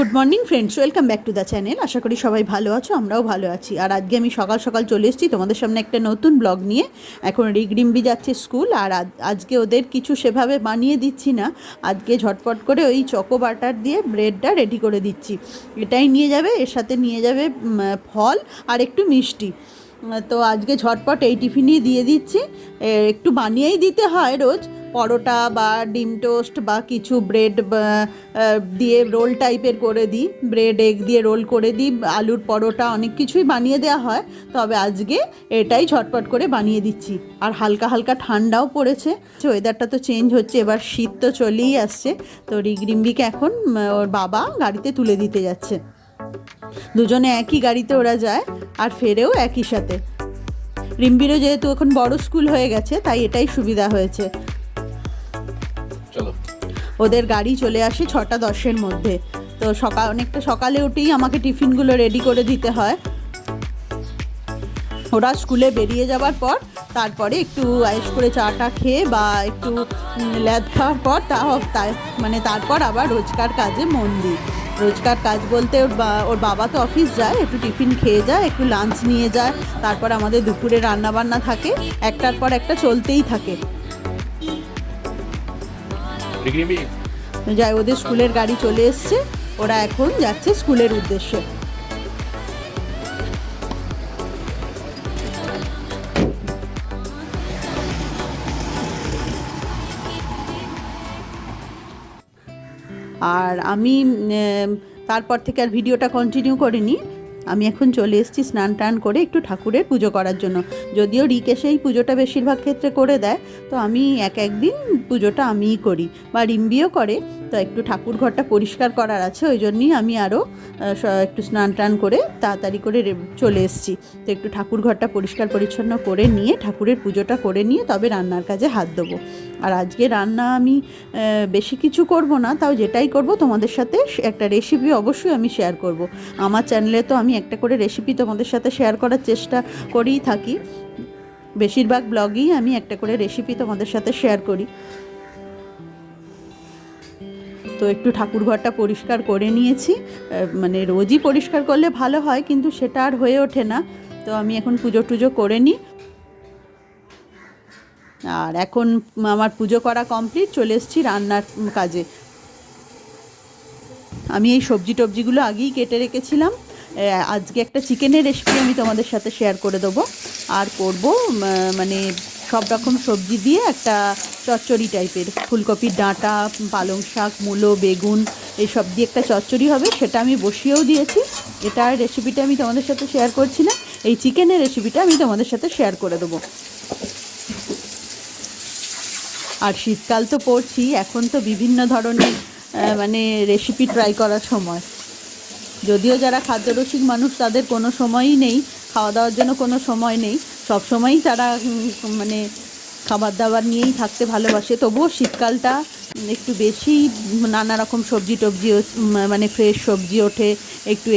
Good morning friends, welcome back to the channel. আশা করি সবাই ভালো আছো, আমরাও ভালো আছি। আর আজকে আমি সকাল সকাল চলে এসেছি তোমাদের সামনে একটা নতুন ব্লগ নিয়ে। এখন রিগরিম্বি যাচ্ছে স্কুল, আর আজকে ওদের কিছু সেভাবে বানিয়ে দিচ্ছি না। আজকে ঝটপট করে ওই চকো বাটার দিয়ে ব্রেডটা রেডি করে দিচ্ছি। এটাই নিয়ে যাবে, এর সাথে নিয়ে যাবে ফল আর একটু মিষ্টি। তো আজকে ঝটপট এই টিফিনই দিয়ে দিচ্ছি। একটু বানিয়েই দিতে হয় রোজ, পরোটা বা ডিম টোস্ট বা কিছু ব্রেড দিয়ে রোল টাইপের করে দিই, ব্রেড এগ দিয়ে রোল করে দিই, আলুর পরোটা, অনেক কিছুই বানিয়ে দেওয়া হয়। তবে আজকে এটাই ঝটপট করে বানিয়ে দিচ্ছি। আর হালকা হালকা ঠান্ডাও পড়েছে, ওয়েদারটা তো চেঞ্জ হচ্ছে, এবার শীত তো চলেই আসছে। তো রিগরিম্বিকে এখন ওর বাবা গাড়িতে তুলে দিতে যাচ্ছে। দুজনে একই গাড়িতে ওরা যায় আর ফেরেও একই সাথে। রিম্বিরও যেহেতু এখন বড় স্কুল হয়ে গেছে, তাই এটাই সুবিধা হয়েছে। ওদের গাড়ি চলে আসে 6:10 মধ্যে। তো অনেকটা সকালে উঠেই আমাকে টিফিনগুলো রেডি করে দিতে হয়। ওরা স্কুলে বেরিয়ে যাবার পর তারপরে একটু আয়েস করে চাটা খেয়ে বা একটু ল্যাদ খাওয়ার পর তারপর আবার রোজকার কাজে মন দিই। রোজকার কাজ বলতে ওর বাবা তো অফিস যায়, একটু টিফিন খেয়ে যায়, একটু লাঞ্চ নিয়ে যায়, তারপর আমাদের দুপুরে রান্নাবান্না থাকে, একটার পর একটা চলতেই থাকে। যাই, ওদের স্কুলের গাড়ি চলে এসছে, ওরা এখন যাচ্ছে স্কুলের উদ্দেশ্যে। আর আমি তারপর থেকে আর ভিডিওটা কন্টিনিউ করিনি। আমি এখন চলে এসেছি স্নান টান করে একটু ঠাকুরের পুজো করার জন্য। যদিও রিক এসে এই পুজোটা বেশিরভাগ ক্ষেত্রে করে দেয়, তো আমি একদিন পুজোটা আমিই করি বা রিম্বিও করে। তো একটু ঠাকুর ঘরটা পরিষ্কার করার আছে, ওই জন্যই আমি আরও একটু স্নান টান করে তাড়াতাড়ি করে চলে এসেছি। তো একটু ঠাকুর ঘরটা পরিষ্কার পরিচ্ছন্ন করে নিয়ে ঠাকুরের পুজোটা করে নিয়ে তবে রান্নার কাজে হাত দেবো। আর আজকে রান্না আমি বেশি কিছু করব না, তাও যেটাই করব তোমাদের সাথে একটা রেসিপি অবশ্যই আমি শেয়ার করব। আমার চ্যানেলে তো আমি একটা করে রেসিপি তোমাদের সাথে শেয়ার করার চেষ্টা করেই থাকি। বেশিরভাগ ব্লগেই আমি একটা করে রেসিপি তোমাদের সাথে শেয়ার করি। তো একটু ঠাকুরঘরটা পরিষ্কার করে নিয়েছি। মানে রোজই পরিষ্কার করলে ভালো হয়, কিন্তু সেটা আর হয়ে ওঠে না। তো আমি এখন পুজো টুজো করে নিই। আর এখন আমার পুজো করা কমপ্লিট, চলে এসেছি রান্নার কাজে। আমি এই সবজি টবজিগুলো আগেই কেটে রেখেছিলাম। আজকে একটা চিকেনের রেসিপি আমি তোমাদের সাথে শেয়ার করে দেবো। আর করব মানে সব রকম সবজি দিয়ে একটা চচ্চড়ি টাইপের, ফুলকপির ডাঁটা, পালং শাক, মূলো, বেগুন, এইসব দিয়ে একটা চচ্চড়ি হবে, সেটা আমি বসিয়েও দিয়েছি। এটার রেসিপিটা আমি তোমাদের সাথে শেয়ার করছি না, এই চিকেনের রেসিপিটা আমি তোমাদের সাথে শেয়ার করে দেবো। আর শীতকাল তো পড়ছি, এখন তো বিভিন্ন ধরনের মানে রেসিপি ট্রাই করার সময়। যদিও যারা খাদ্যরসিক মানুষ তাদের কোনো সময়ই নেই, খাওয়া দাওয়ার জন্য কোনো সময় নেই, সব সময়ই তারা মানে খাবার দাবার নিয়েই থাকতে ভালোবাসে। তবুও শীতকালটা একটু বেশি নানা রকম সবজি টবজি, মানে ফ্রেশ সবজি ওঠে, একটু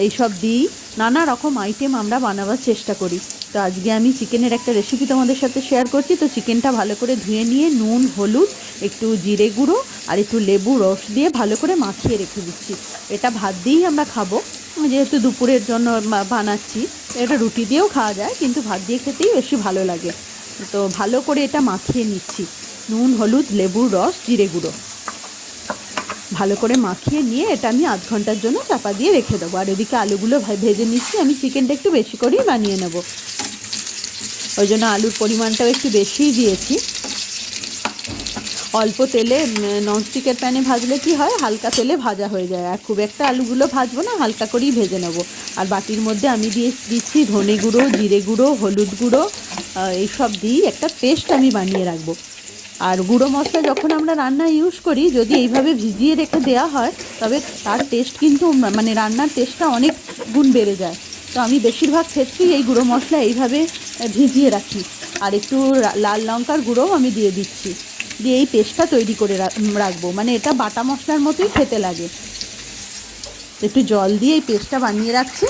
এইসব দিয়েই নানা রকম আইটেম আমরা বানাবার চেষ্টা করি। তো আজকে আমি চিকেনের একটা রেসিপি তোমাদের সাথে শেয়ার করছি। তো চিকেনটা ভালো করে ধুয়ে নিয়ে নুন, হলুদ, একটু জিরে গুঁড়ো আর একটু লেবু রস দিয়ে ভালো করে মাখিয়ে রেখে দিচ্ছি। এটা ভাত দিয়েই আমরা খাবো, যেহেতু দুপুরের জন্য বানাচ্ছি। এটা রুটি দিয়েও খাওয়া যায়, কিন্তু ভাত দিয়ে খেতেই বেশি ভালো লাগে। তো ভালো করে এটা মাখিয়ে নিচ্ছি, নুন, হলুদ, লেবুর রস, জিরে গুঁড়ো ভালো করে মাখিয়ে নিয়ে এটা আমি আধ ঘন্টার জন্য চাপা দিয়ে রেখে দেবো। আর এদিকে আলুগুলো ভেজে নিচ্ছি। আমি চিকেনটা একটু বেশি করেই বানিয়ে নেব, ওই জন্য আলুর পরিমাণটাও একটু বেশিই দিয়েছি। অল্প তেলে ননস্টিকের প্যানে ভাজলে কি হয়, হালকা তেলে ভাজা হয়ে যায়। আর খুব একটা আলুগুলো ভাজবো না, হালকা করেই ভেজে নেব। আর বাটির মধ্যে আমি দিচ্ছি ধনে গুঁড়ো, জিরে গুঁড়ো, হলুদ গুঁড়ো, এইসব দিয়েই একটা পেস্ট আমি বানিয়ে রাখবো। আর গুঁড়ো মশলা যখন আমরা রান্নায় ইউজ করি, যদি এইভাবে ভিজিয়ে রেখে দেওয়া হয়, তবে তার টেস্ট কিন্তু মানে রান্নার টেস্টটা অনেক গুণ বেড়ে যায়। তো আমি বেশিরভাগ ক্ষেত্রেই এই গুঁড়ো মশলা এইভাবে ভিজিয়ে রাখি। আর একটু লাল লঙ্কার গুঁড়োও আমি দিয়ে দিচ্ছি, দিয়ে এই পেস্টটা তৈরি করে রাখবো। মানে এটা বাটা মশলার মতোই খেতে লাগে। একটু জল দিয়ে এই পেস্টটা বানিয়ে রাখছি।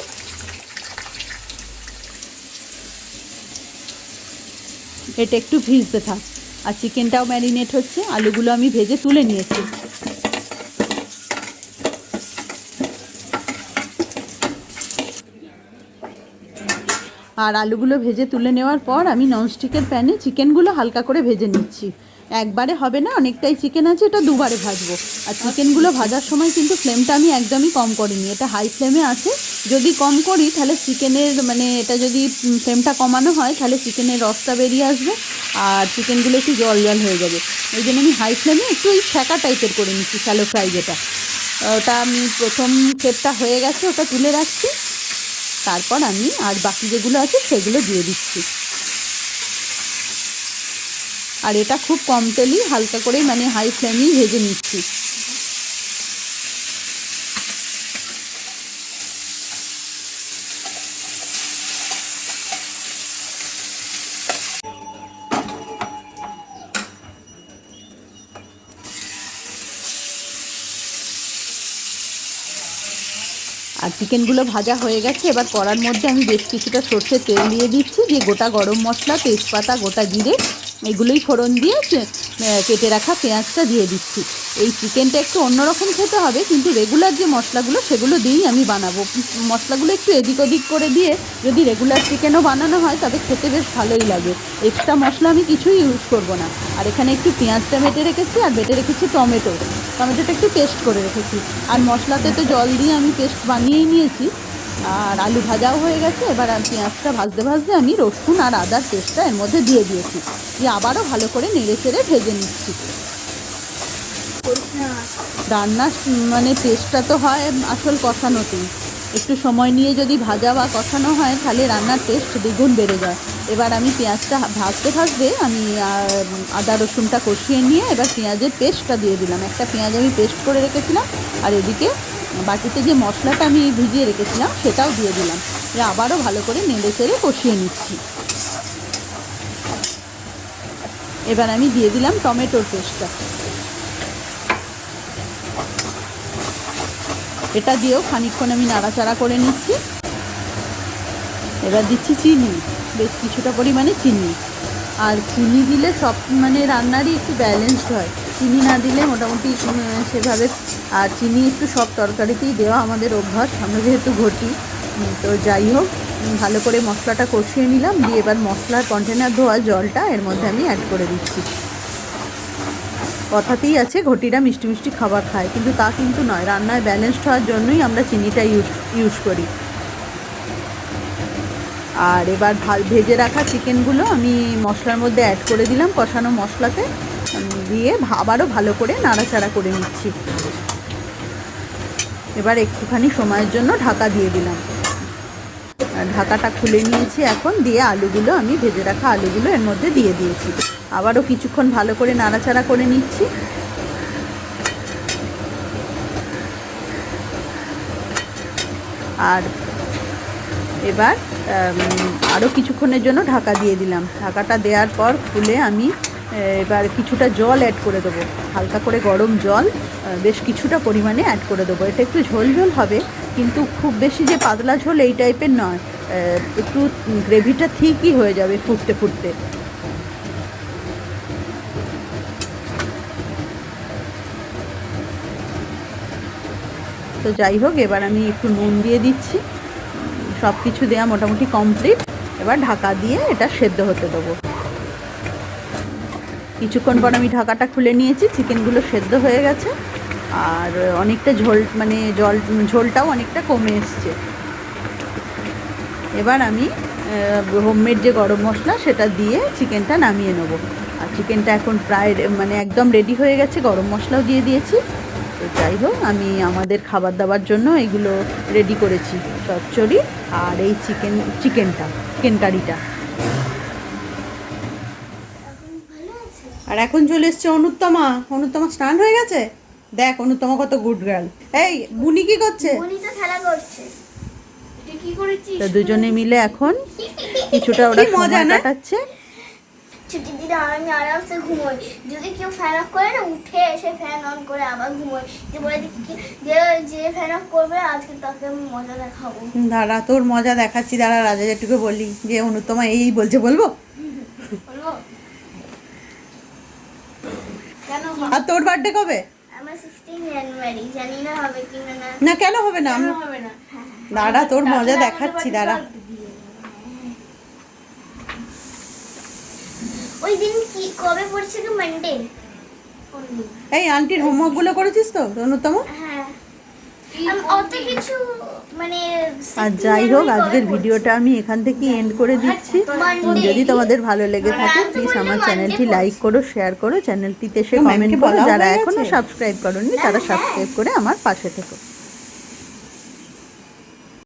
এটা একটু ভিজতে থাক। আর চিকেনটাও ম্যারিনেট হচ্ছে, আলুগুলো আমি ভেজে তুলে নিয়েছি। আর আলুগুলো ভেজে তুলে নেওয়ার পর আমি ননস্টিকের প্যানে চিকেনগুলো হালকা করে ভেজে নিচ্ছি। একবারে হবে না, অনেকটাই চিকেন আছে, এটা দুবারে ভাজবো। আর চিকেনগুলো ভাজার সময় কিন্তু ফ্লেমটা আমি একদমই কম করিনি, এটা হাই ফ্লেমে আছে। যদি কম করি তাহলে চিকেনের মানে এটা যদি ফ্লেমটা কমানো হয় তাহলে চিকেনের রসটা বেরিয়ে আসবে আর চিকেনগুলো একটু জল জল হয়ে যাবে। ওই জন্য আমি হাই ফ্লেমে একটু ওই ছ্যাঁকা টাইপের করে নিচ্ছি, শ্যালো ফ্রাই যেটা। ওটা আমি প্রথম ক্ষেপটা হয়ে গেছে, ওটা তুলে রাখছি। তারপর আমি আর বাকি যেগুলো আছে সেগুলো দিয়ে দিচ্ছি। আর এটা খুব কম তেলেই হালকা করে মানে হাই ফ্লেমেই ভেজে নিচ্ছি। আর চিকেনগুলো ভাজা হয়ে গেছে, এবার কড়ার মধ্যে আমি বেশ কিছুটা সর্ষের তেল দিয়ে দিচ্ছি, দিয়ে গোটা গরম মশলা, তেজপাতা, গোটা জিরে এগুলোই ফোড়ন দিয়ে কেটে রাখা পেঁয়াজটা দিয়ে দিচ্ছি। এই চিকেনটা একটু অন্যরকম খেতে হবে, কিন্তু রেগুলার যে মশলাগুলো সেগুলো দিয়েই আমি বানাবো। মশলাগুলো একটু এদিক ওদিক করে দিয়ে যদি রেগুলার চিকেনও বানানো হয় তবে খেতে বেশ ভালোই লাগে। এক্সট্রা মশলা আমি কিছুই ইউজ করব না। আর এখানে একটু পেঁয়াজটা বেটে রেখেছি আর বেটে রেখেছি টমেটোটা একটু পেস্ট করে রেখেছি। আর মশলাতে তো জল দিয়ে আমি পেস্ট বানিয়েই নিয়েছি। আর আলু ভাজাও হয়ে গেছে, এবার পেঁয়াজটা ভাজতে ভাজতে আমি রসুন আর আদার পেস্টটা এর মধ্যে দিয়ে দিয়েছি, দিয়ে আবারও ভালো করে নেড়ে চেড়ে ভেজে নিচ্ছি। রান্নার মানে টেস্টটা তো হয় আসল কষানোতেই। একটু সময় নিয়ে যদি ভাজা বা কষানো হয় তাহলে রান্নার টেস্ট দ্বিগুণ বেড়ে যায়। এবার আমি পেঁয়াজটা ভাজতে ভাজতে আমি আদা রসুনটা কষিয়ে নিয়ে এবার পেঁয়াজের পেস্টটা দিয়ে দিলাম। একটা পেঁয়াজ আমি পেস্ট করে রেখেছিলাম আর এদিকে বাটিতে যে মশলাটা আমি ভিজিয়ে রেখেছিলাম সেটাও দিয়ে দিলাম। আবারও ভালো করে নেড়ে চেড়ে কষিয়ে নিচ্ছি। এবার আমি দিয়ে দিলাম টমেটোর পেস্টটা। এটা দিয়েও খানিকক্ষণ আমি নাড়াচাড়া করে নিচ্ছি। এবার দিচ্ছি চিনি, বেশ কিছুটা পরিমাণে চিনি। আর চিনি দিলে সব মানে রান্নারই একটু ব্যালেন্সড হয়, চিনি না দিলে মোটামুটি সেভাবে। আর চিনি একটু সব তরকারিতেই দেওয়া আমাদের অভ্যাস, আমরা যেহেতু ঘটি। তো যাই হোক, ভালো করে মশলাটা কষিয়ে নিলাম, দিয়ে এবার মশলার কন্টেনার ধোয়া জলটা এর মধ্যে আমি অ্যাড করে দিচ্ছি। কথাতেই আছে ঘটিরা মিষ্টি মিষ্টি খাবার খায়, কিন্তু তা কিন্তু নয়, রান্নায় ব্যালেন্সড হওয়ার জন্যই আমরা চিনিটা ইউজ করি। আর এবার ভেজে রাখা চিকেনগুলো আমি মশলার মধ্যে অ্যাড করে দিলাম, কষানো মশলাতে দিয়ে আবারও ভালো করে নাড়াচাড়া করে নিচ্ছি। এবার একটুখানি সময়ের জন্য ঢাকা দিয়ে দিলাম। ঢাকাটা খুলে নিয়েছি এখন, দিয়ে আলুগুলো আমি ভেজে রাখা আলুগুলো এর মধ্যে দিয়ে দিয়েছি। আবারও কিছুক্ষণ ভালো করে নাড়াচাড়া করে নিচ্ছি। আর এবার আরও কিছুক্ষণের জন্য ঢাকা দিয়ে দিলাম। ঢাকাটা দেওয়ার পর খুলে আমি এবার কিছুটা জল অ্যাড করে দেবো, হালকা করে গরম জল বেশ কিছুটা পরিমাণে অ্যাড করে দেবো। এটা একটু ঝোল ঝোল হবে, কিন্তু খুব বেশি যে পাতলা ঝোল এই টাইপের নয়, একটু গ্রেভিটা ঠিকই হয়ে যাবে ফুটতে ফুটতে। তো যাই হোক, এবার আমি একটু নুন দিয়ে দিচ্ছি। সব কিছু দেওয়া মোটামুটি কমপ্লিট। এবার ঢাকা দিয়ে এটা সেদ্ধ হতে দেবো। কিছুক্ষণ পর আমি ঢাকাটা খুলে নিয়েছি, চিকেনগুলো সেদ্ধ হয়ে গেছে আর অনেকটা ঝোল মানে ঝোলটাও অনেকটা কমে এসছে। এবার আমি হোমমেড যে গরম মশলা সেটা দিয়ে চিকেনটা নামিয়ে নেব। আর চিকেনটা এখন প্রায় মানে একদম রেডি হয়ে গেছে, গরম মশলাও দিয়ে দিয়েছি। তো যাই হোক, আমি আমাদের খাবার দাবার জন্য এগুলো রেডি করেছি, চচ্চড়ি আর এই চিকেন কারিটা। আর এখন চলে এসছে অনুত্তমা স্নান হয়ে গেছে। দেখ অনুত্তমা কত গুড গার্ল। এই বুনি কি করছে? তো দুজনে মিলে এখন কিছুটা ওরা সময় কাটাচ্ছে। ছুটির দিনে আমি আরামসে ঘুমোই, যদি কেউ ফ্যান অফ করে না উঠে এসে ফ্যান অন করে আবার ঘুমোই, যে বলে যে ফ্যান অফ করবে আজকে তাকে আমি মজা দেখাবো। দাঁড়া, তোর মজা দেখাচ্ছি, দাঁড়া। রাজা যেটুকু বলি যে অনুত্তমা এই বলছে, বলবো? কেন? আর তোর বার্থডে কবে? আমার 16 জানুয়ারি, জানি না হবে কি না। না কেন হবে না? হবে না। দাঁড়া, তোর মজা দেখাচ্ছি, দাঁড়া। ওই দিন কি কবে পড়ছে কি মানডে? এই আন্টির হোমওয়ার্কগুলো করেছিস তো অনুত্তম? হ্যাঁ আমি অত কিছু মানে আর যাই হোক আজকের ভিডিওটা আমি এখান থেকে এন্ড করে দিচ্ছি। যদি তোমাদের ভালো লেগে থাকে প্লিজ আমার চ্যানেলটি লাইক করো, শেয়ার করো, চ্যানেলটিতে এসে কমেন্ট করো। যারা এখনো সাবস্ক্রাইব করোনি তারা সাবস্ক্রাইব করে আমার পাশে থেকো।